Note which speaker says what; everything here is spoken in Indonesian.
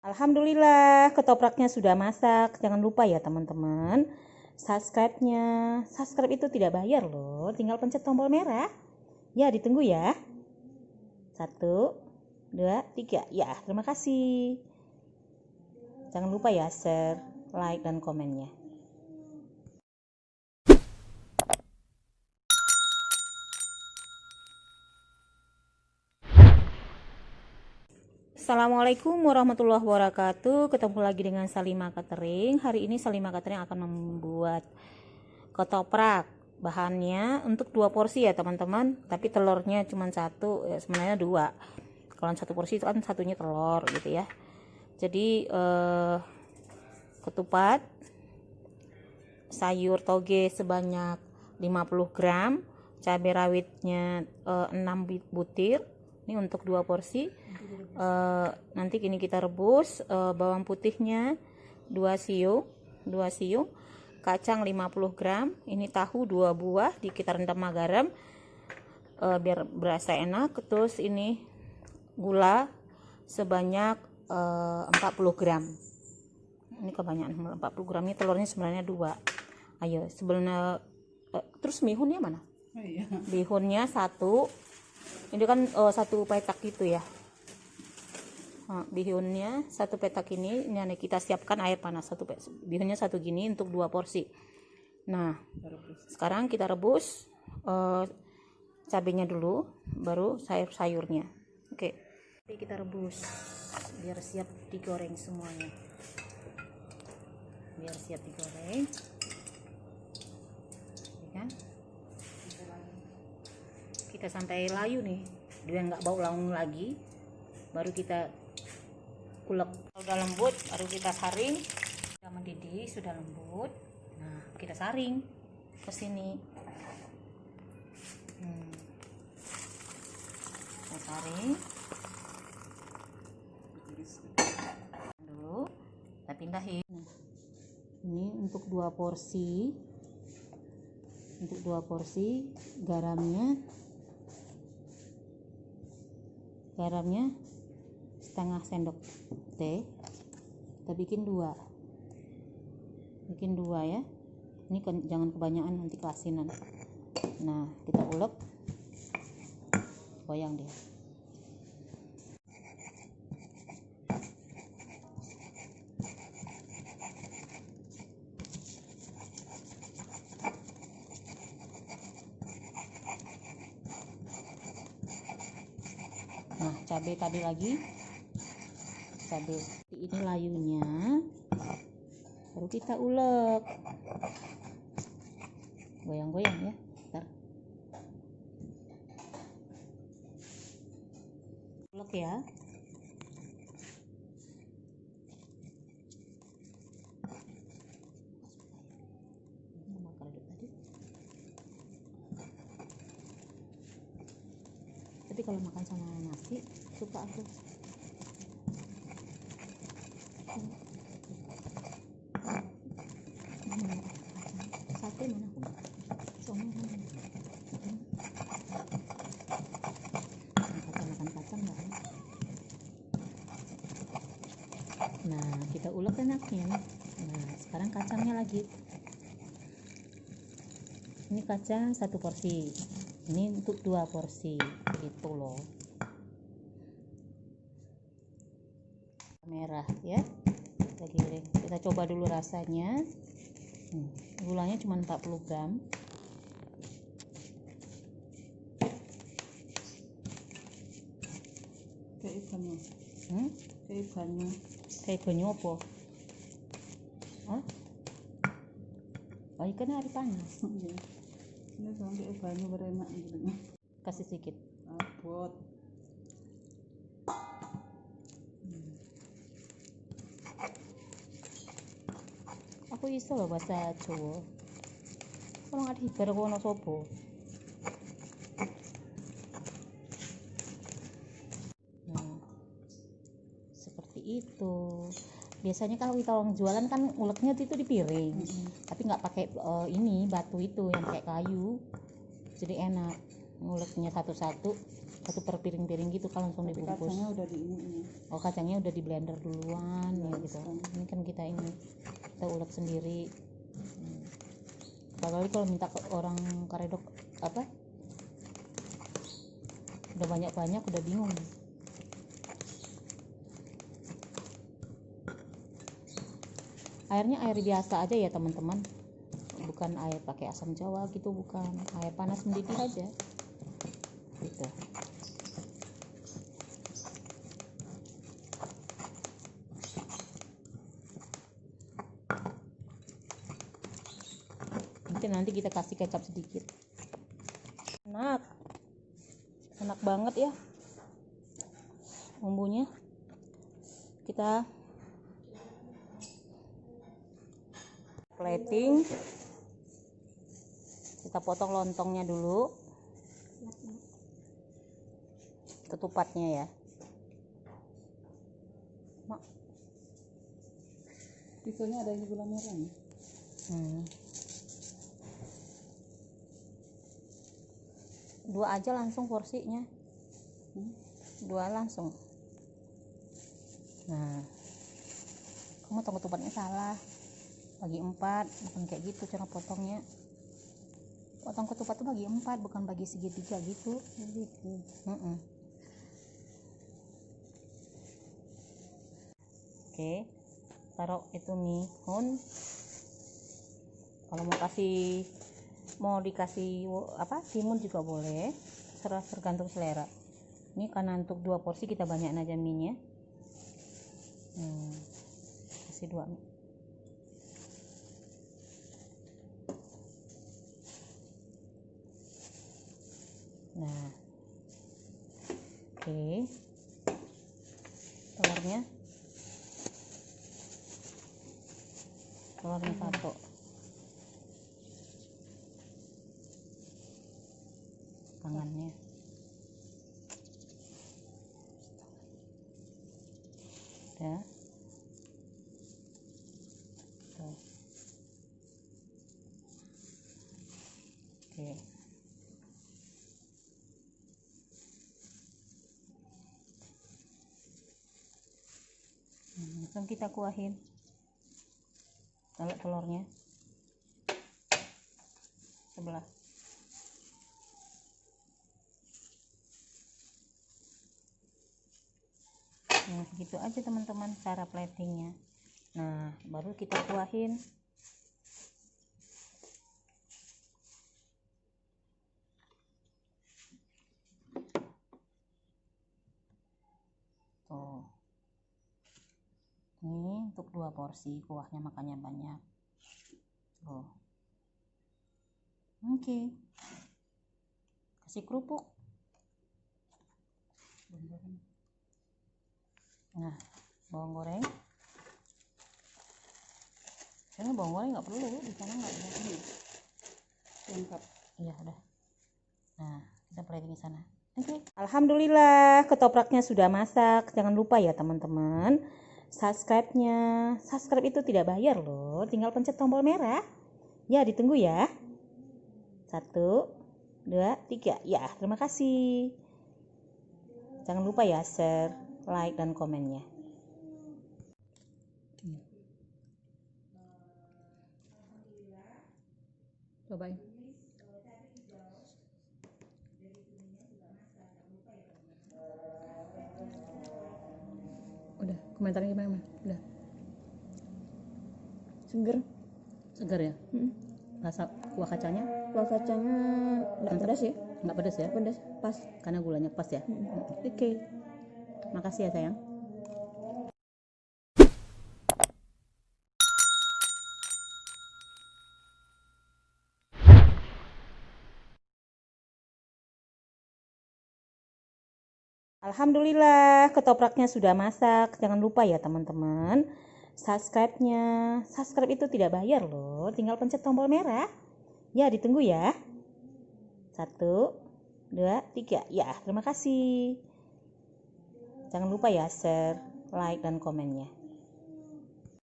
Speaker 1: Alhamdulillah ketopraknya sudah masak. Jangan lupa ya teman-teman, subscribe-nya. Subscribe itu tidak bayar loh, tinggal pencet tombol merah. Ya, ditunggu ya. 1, 2, 3. Ya, terima kasih. Jangan lupa ya share, like, dan komennya. Assalamualaikum warahmatullahi wabarakatuh. Ketemu lagi dengan Salima Catering. Hari ini Salima Catering akan membuat ketoprak. Bahannya untuk 2 porsi ya teman-teman, tapi telurnya cuma 1, ya sebenarnya 2. Kalau 1 porsi itu kan satunya telur gitu ya. Jadi ketupat, sayur toge sebanyak 50 gram, cabai rawitnya 6 butir. Ini untuk 2 porsi. Nanti ini kita rebus. Bawang putihnya 2 siung, kacang 50 gram, ini tahu 2 buah kita rendam garam biar berasa enak. Terus ini gula sebanyak 40 gram. Ini kebanyakan 40 gram. Ini telurnya sebenarnya 2. Ayo sebenarnya terus bihunnya mana? Bihunnya 1. Ini kan 1 petak gitu ya. Bihunnya 1 petak ini kita siapkan air panas. Bihunnya 1 gini untuk 2 porsi. Nah, sekarang kita rebus cabenya dulu, baru sayur-sayurnya. Oke, kita rebus biar siap digoreng semuanya. Biar siap digoreng, kan? Kita sampai layu nih, dia nggak bau laung lagi, baru kita ulek. Udah lembut baru kita saring. Sudah mendidih, sudah lembut. Nah, kita saring ke sini. Kita saring dulu, kita pindahin. Ini untuk 2 porsi. Untuk 2 porsi garamnya setengah sendok teh. Kita bikin 2 ya. Ini jangan kebanyakan, nanti keasinan. Nah, kita ulek, goyang deh. Nah, cabai tadi lagi, cabai ini layunya, baru kita ulek, goyang-goyang ya. Bentar, ulek ya. Tapi kalau makan sama nasi suka aku. Sate mana aku? Makan kacang nggak? Nah, kita ulek enaknya. Nah, sekarang kacangnya lagi. Ini kacang 1 porsi. Ini untuk 2 porsi gitu loh. Merah ya, kita giling. Kita coba dulu rasanya. Gulanya cuma 40 gram. Kayak banyu apa? Oh, ikan hari panas.
Speaker 2: Ini sampai banyu berenak gitu.
Speaker 1: Kasih sedikit.
Speaker 2: Buat.
Speaker 1: Aku iso loh bahasa Jawa. Kalau nggak hibar aku ono sopo. Nah, seperti itu. Biasanya kalau kita orang jualan kan uleknya itu di piring, tapi nggak pakai ini batu itu yang kayak kayu. Jadi enak nguleknya satu-satu. satu per piring-piring gitu kan, langsung
Speaker 2: Tapi
Speaker 1: dibungkus.
Speaker 2: kacangnya udah di ini.
Speaker 1: Oh, kacangnya udah di blender duluan ya gitu. Ini kan kita ulek sendiri. Apalagi kalau minta ke orang karedok apa? Udah banyak-banyak udah bingung. Airnya air biasa aja ya teman-teman. Bukan air pakai asam jawa gitu, bukan. Air panas mendidih aja. Gitu. Nanti kita kasih kecap sedikit. Enak banget ya bumbunya. Kita plating, kita potong lontongnya dulu, ketupatnya ya.
Speaker 2: Pisaunya ada yang gula merah nih.
Speaker 1: Dua aja langsung porsinya. Dua langsung. Nah, kamu potong ketupatnya salah, bagi 4, bukan kayak gitu cara potongnya. Potong ketupat tuh bagi 4, bukan bagi segitiga gitu. Oke, taruh itu mihun. Kalau mau dikasih apa timun juga boleh, tergantung selera. Ini karena untuk 2 porsi kita banyakin aja mie-nya. Kasih 2 mie. Nah, oke, telurnya 1. Tangannya udah. Tuh. Oke. Langsung kita kuahin telurnya sebelah. Nah, gitu aja teman-teman cara platingnya. Nah, baru kita kuahin. Tuh. Ini untuk 2 porsi, kuahnya makanya banyak. Tuh. Oke. Kasih kerupuk. Nah, bawang goreng. Kayaknya bawang goreng nggak perlu, di sana nggak ada.
Speaker 2: Lengkap.
Speaker 1: Iya udah. Nah, kita plating di sana. Oke. Alhamdulillah, ketopraknya sudah masak. Jangan lupa ya teman-teman, subscribe-nya. Subscribe itu tidak bayar loh, tinggal pencet tombol merah. Ya, ditunggu ya. 1, 2, 3. Ya, terima kasih. Jangan lupa ya share, like, dan komennya.
Speaker 2: Cobain. Udah, komentarnya gimana? Udah. Seger ya? Rasa kuah kacangnya?
Speaker 3: Kuah kacangnya nggak pedas ya?
Speaker 2: Nggak pedas ya?
Speaker 3: Pedas, pas.
Speaker 2: Karena gulanya pas ya?
Speaker 1: Oke. Makasih ya sayang. Alhamdulillah, ketopraknya sudah masak. Jangan lupa ya teman-teman, subscribe-nya. Subscribe itu tidak bayar loh, tinggal pencet tombol merah. Ya, ditunggu ya. 1, 2, 3. Ya, terima kasih. Jangan lupa ya share, like, dan komennya.